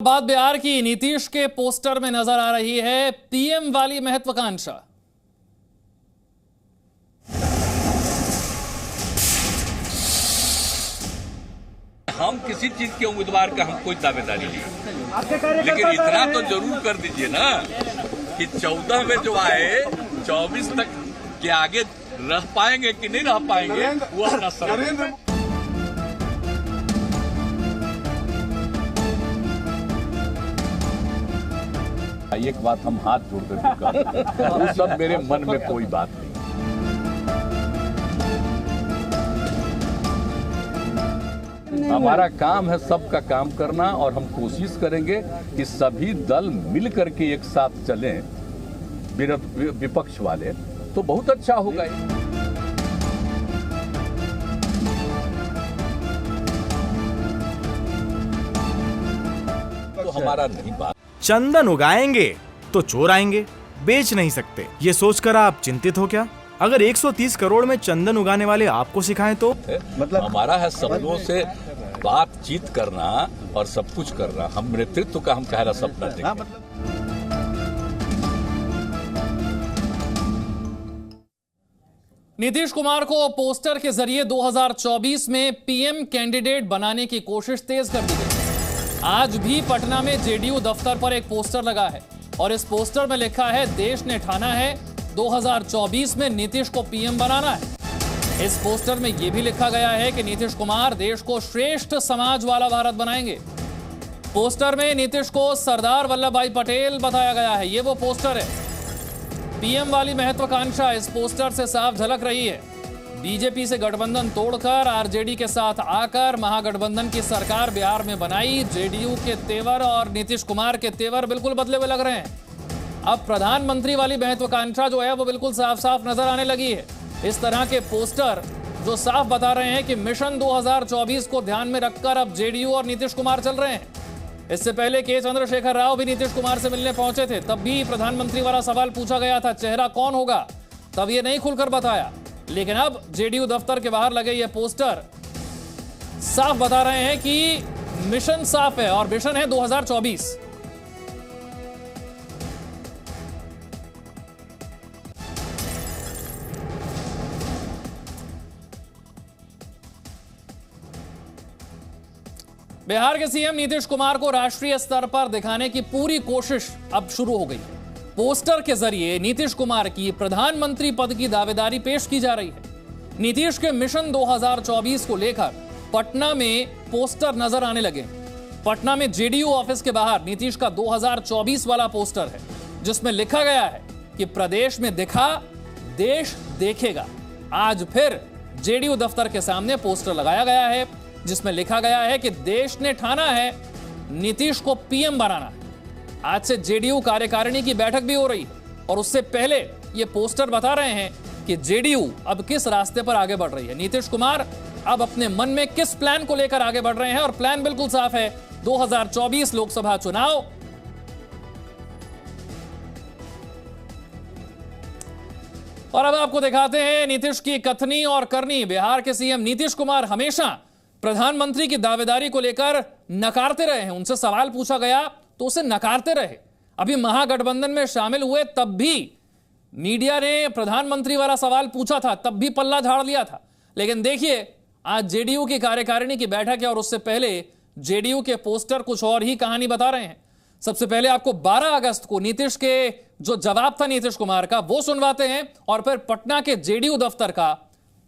बात बिहार की नीतीश के पोस्टर में नजर आ रही है पीएम वाली महत्वाकांक्षा। हम किसी चीज के उम्मीदवार का हम कोई दावेदारी नहीं, लेकिन इतना तो जरूर कर दीजिए ना कि 14 में जो आए 24 तक के आगे रह पाएंगे कि नहीं रह पाएंगे वो अपना समय। एक बात हम हाथ जोड़कर कर वो सब मेरे मन में कोई बात नहीं। हमारा काम है सबका काम करना और हम कोशिश करेंगे कि सभी दल मिल करके एक साथ चलें, विपक्ष वाले, तो बहुत अच्छा होगा। तो हमारा नहीं बात। चंदन उगाएंगे तो चोर आएंगे, बेच नहीं सकते, ये सोचकर आप चिंतित हो क्या? अगर 130 करोड़ में चंदन उगाने वाले आपको सिखाएं तो मतलब हमारा है सपनों से बातचीत करना और सब कुछ करना। हम नेतृत्व का हम कहना सपना देखें। नीतीश कुमार को पोस्टर के जरिए 2024 में पीएम कैंडिडेट बनाने की कोशिश तेज कर दी गई। आज भी पटना में जेडीयू दफ्तर पर एक पोस्टर लगा है और इस पोस्टर में लिखा है, देश ने ठाना है 2024 में नीतीश को पीएम बनाना है। इस पोस्टर में यह भी लिखा गया है कि नीतीश कुमार देश को श्रेष्ठ समाज वाला भारत बनाएंगे। पोस्टर में नीतीश को सरदार वल्लभ भाई पटेल बताया गया है। यह वो पोस्टर है। पीएम वाली महत्वाकांक्षा इस पोस्टर से साफ झलक रही है। बीजेपी से गठबंधन तोड़कर आरजेडी के साथ आकर महागठबंधन की सरकार बिहार में बनाई। जेडीयू के तेवर और नीतीश कुमार के तेवर बिल्कुल बदले हुए लग रहे हैं। अब प्रधानमंत्री वाली महत्वाकांक्षा जो है वो बिल्कुल साफ साफ नजर आने लगी है। इस तरह के पोस्टर जो साफ बता रहे हैं कि मिशन 2024 को ध्यान में रखकर अब जेडीयू और नीतीश कुमार चल रहे हैं। इससे पहले के चंद्रशेखर राव भी नीतीश कुमार से मिलने पहुंचे थे, तब भी प्रधानमंत्री वाला सवाल पूछा गया था, चेहरा कौन होगा, तब ये नहीं खुलकर बताया। लेकिन अब जेडीयू दफ्तर के बाहर लगे ये पोस्टर साफ बता रहे हैं कि मिशन साफ है और मिशन है 2024। बिहार के सीएम नीतीश कुमार को राष्ट्रीय स्तर पर दिखाने की पूरी कोशिश अब शुरू हो गई है। पोस्टर के जरिए नीतीश कुमार की प्रधानमंत्री पद की दावेदारी पेश की जा रही है। नीतीश के मिशन 2024 को लेकर पटना में पोस्टर नजर आने लगे। पटना में जेडीयू ऑफिस के बाहर नीतीश का 2024 वाला पोस्टर है, जिसमें लिखा गया है कि प्रदेश में दिखा, देश देखेगा। आज फिर जेडीयू दफ्तर के सामने पोस्टर लगाया गया है, जिसमें लिखा गया है कि देश ने ठाना है नीतीश को पीएम बनाना है। आज से जेडीयू कार्यकारिणी की बैठक भी हो रही है और उससे पहले ये पोस्टर बता रहे हैं कि जेडीयू अब किस रास्ते पर आगे बढ़ रही है। नीतीश कुमार अब अपने मन में किस प्लान को लेकर आगे बढ़ रहे हैं और प्लान बिल्कुल साफ है, 2024 लोकसभा चुनाव। और अब आपको दिखाते हैं नीतीश की कथनी और करनी। बिहार के सीएम नीतीश कुमार हमेशा प्रधानमंत्री की दावेदारी को लेकर नकारते रहे हैं। उनसे सवाल पूछा गया तो उसे नकारते रहे। अभी महागठबंधन में शामिल हुए तब भी मीडिया ने प्रधानमंत्री वाला सवाल पूछा था, तब भी पल्ला झाड़ लिया था। लेकिन देखिए, आज जेडीयू की कार्यकारिणी की बैठक है और उससे पहले जेडीयू के पोस्टर कुछ और ही कहानी बता रहे हैं। सबसे पहले आपको 12 अगस्त को नीतीश के जो जवाब था नीतीश कुमार का वो सुनवाते हैं और फिर पटना के जेडीयू दफ्तर का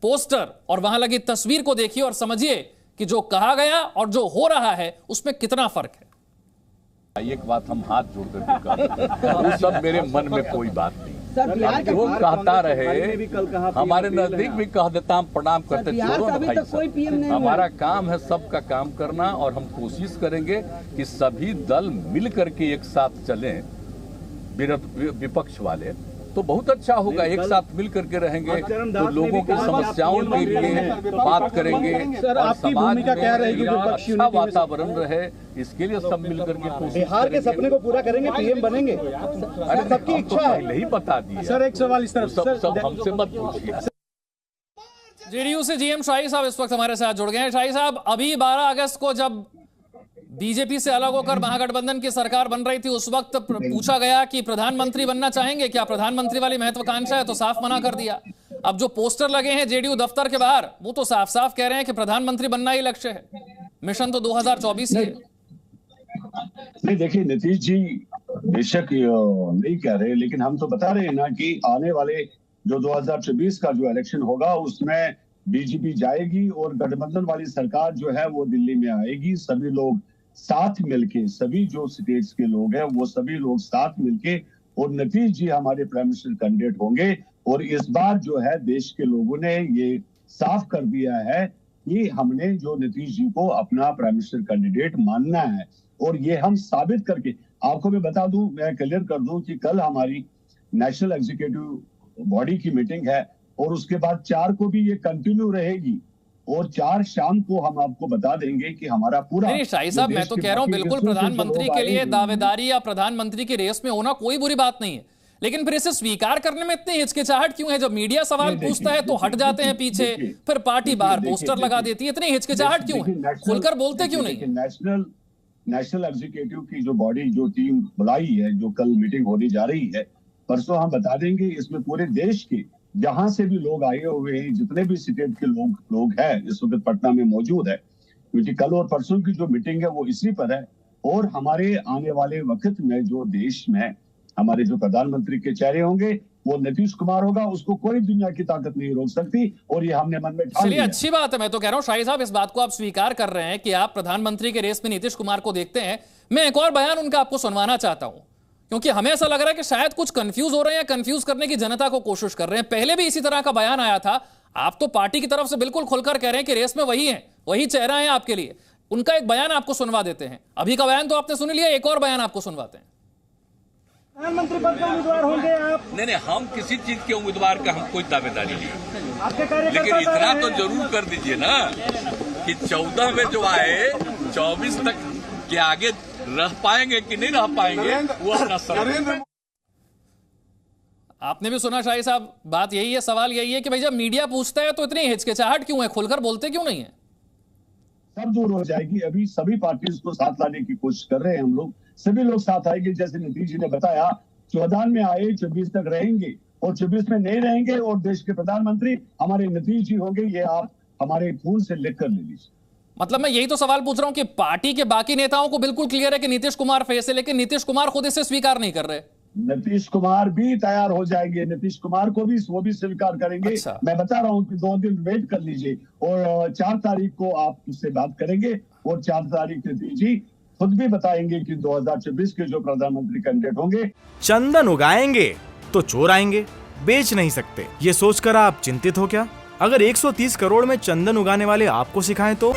पोस्टर और वहां लगी तस्वीर को देखिए और समझिए कि जो कहा गया और जो हो रहा है उसमें कितना फर्क है। एक बात हम हाथ जोड़कर कर वो सब मेरे मन में कोई बात नहीं। वो कहता रहे, हमारे नजदीक भी कह देता, हम प्रणाम करते, छोड़ो ना भाई साहब। हमारा काम है सबका काम करना और हम कोशिश करेंगे कि सभी दल मिल करके एक साथ चलें, विपक्ष वाले, तो बहुत अच्छा होगा। एक साथ मिल करके रहेंगे तो लोगों की समस्याओं के लिए बात करेंगे और समाज में अच्छा वातावरण रहे, इसके लिए सब मिल करके कोशिश। बिहार के सपने को पूरा करेंगे, पीएम बनेंगे। अरे सबकी इच्छा है, पहले ही बता दिया सर। एक सवाल इस तरफ, सब हमसे मत पूछिए। जेडीयू से जीएम शाही साहब इस वक्त हमारे साथ जुड़ गए हैं। शाही साहब, अभी 12 अगस्त को जब बीजेपी से अलग होकर महागठबंधन की सरकार बन रही थी, उस वक्त पूछा गया कि प्रधानमंत्री बनना चाहेंगे क्या, प्रधानमंत्री वाली महत्वाकांक्षा है, तो साफ मना कर दिया। अब जो पोस्टर लगे हैं जेडीयू दफ्तर के बाहर, वो तो साफ साफ कह रहे हैं कि प्रधानमंत्री बनना ही लक्ष्य है, मिशन तो 2024 ही है। नहीं देखिए, नीतीश जी बेशक नहीं कह रहे, लेकिन हम तो बता रहे हैं ना कि आने वाले जो 2024 का जो इलेक्शन होगा उसमें बीजेपी जाएगी और गठबंधन वाली सरकार जो है वो दिल्ली में आएगी। सभी लोग साथ मिलके, सभी जो स्टेट्स के लोग हैं वो सभी लोग साथ मिलके, और नीतीश जी हमारे प्राइम मिनिस्टर कैंडिडेट होंगे। और इस बार जो है देश के लोगों ने ये साफ कर दिया है कि हमने जो नीतीश जी को अपना प्राइम मिनिस्टर कैंडिडेट मानना है, और ये हम साबित करके आपको मैं बता दूं, मैं क्लियर कर दूं कि कल हमारी नेशनल एग्जीक्यूटिव बॉडी की मीटिंग है और उसके बाद 4 को भी ये कंटिन्यू रहेगी, और 4 शाम को हम आपको बता देंगे कि हमारा पूरा। नहीं शाही साहब, मैं तो कह रहा हूं बिल्कुल प्रधानमंत्री के लिए दावेदारी या प्रधानमंत्री की रेस में होना कोई बुरी बात नहीं है, लेकिन फिर इसे स्वीकार करने में इतनी हिचकिचाहट क्यों है? जब मीडिया सवाल पूछता है तो हट जाते हैं पीछे, फिर पार्टी बाहर पोस्टर लगा देती है, इतनी हिचकिचाहट क्यों है? खुलकर बोलते क्यों नहीं? नेशनल एग्जीक्यूटिव की जो बॉडी, जो टीम बुलाई है, जो कल मीटिंग होने जा रही है, परसों हम बता देंगे। इसमें पूरे देश के जहां से भी लोग आए हुए हैं, जितने भी स्टेट के लोग हैं इस वक्त पटना में मौजूद है, क्योंकि कल और परसों की जो मीटिंग है वो इसी पर है। और हमारे आने वाले वक्त में जो देश में हमारे जो प्रधानमंत्री के चेहरे होंगे वो नीतीश कुमार होगा, उसको कोई दुनिया की ताकत नहीं रोक सकती, और ये हमने मन में ठान चलिए लिया। अच्छी बात है, मैं तो कह रहा हूं शाही साहब इस बात को आप स्वीकार कर रहे हैं कि आप प्रधानमंत्री के रेस में नीतीश कुमार को देखते हैं। मैं एक और बयान उनका आपको सुनवाना चाहता हूं, क्योंकि हमें ऐसा लग रहा है कि शायद कुछ कंफ्यूज हो रहे हैं, कंफ्यूज करने की जनता को कोशिश कर रहे हैं। पहले भी इसी तरह का बयान आया था, आप तो पार्टी की तरफ से बिल्कुल खुलकर कह रहे हैं कि रेस में वही है, वही चेहरा है आपके लिए। उनका एक बयान आपको सुनवा देते हैं, अभी का बयान तो आपने सुन लिया, एक और बयान आपको सुनवाते हैं। प्रधानमंत्री पद के उम्मीदवार होंगे आप? नहीं, हम किसी चीज के उम्मीदवार का हम कोई दावेदारी नहीं, आपके कार्यकर्ता, लेकिन इतना तो जरूर कर दीजिए ना कि 14 में जो आए 24 तक के आगे रह पाएंगे कि नहीं रह पाएंगे, वो अपना सवाल। आपने भी सुना शाही साहब, बात यही है, सवाल यही है कि भाई जब मीडिया पूछता है तो इतनी हिचकिचाहट क्यों है, खुलकर बोलते क्यों नहीं है? सब दूर हो जाएगी। अभी सभी पार्टीज को साथ लाने की कोशिश कर रहे हैं हम लोग, सभी लोग साथ आएंगे। जैसे नीतीश जी ने बताया 14 में आए 24 तक रहेंगे, और 24 में नहीं रहेंगे, और देश के प्रधानमंत्री हमारे नीतीश जी होंगे। ये आप हमारे फोन से लिख कर ले लीजिए। मतलब मैं यही तो सवाल पूछ रहा हूं कि पार्टी के बाकी नेताओं को बिल्कुल क्लियर है कि नीतीश कुमार फेस है, लेकिन नीतीश कुमार खुद इसे स्वीकार नहीं कर रहे। नीतीश कुमार भी तैयार हो जाएंगे, नीतीश कुमार को भी वो भी स्वीकार करेंगे। अच्छा। मैं बता रहा हूँ कि 2 दिन वेट कर लीजिए, और 4 तारीख को आप उससे बात करेंगे, और 4 तारीख नीतीश जी खुद भी बताएंगे कि 2024 के जो प्रधानमंत्री कैंडिडेट होंगे। चंदन उगाएंगे तो चोर आएंगे, बेच नहीं सकते, ये सोचकर आप चिंतित हो क्या? अगर 130 करोड़ में चंदन उगाने वाले आपको सिखाएं तो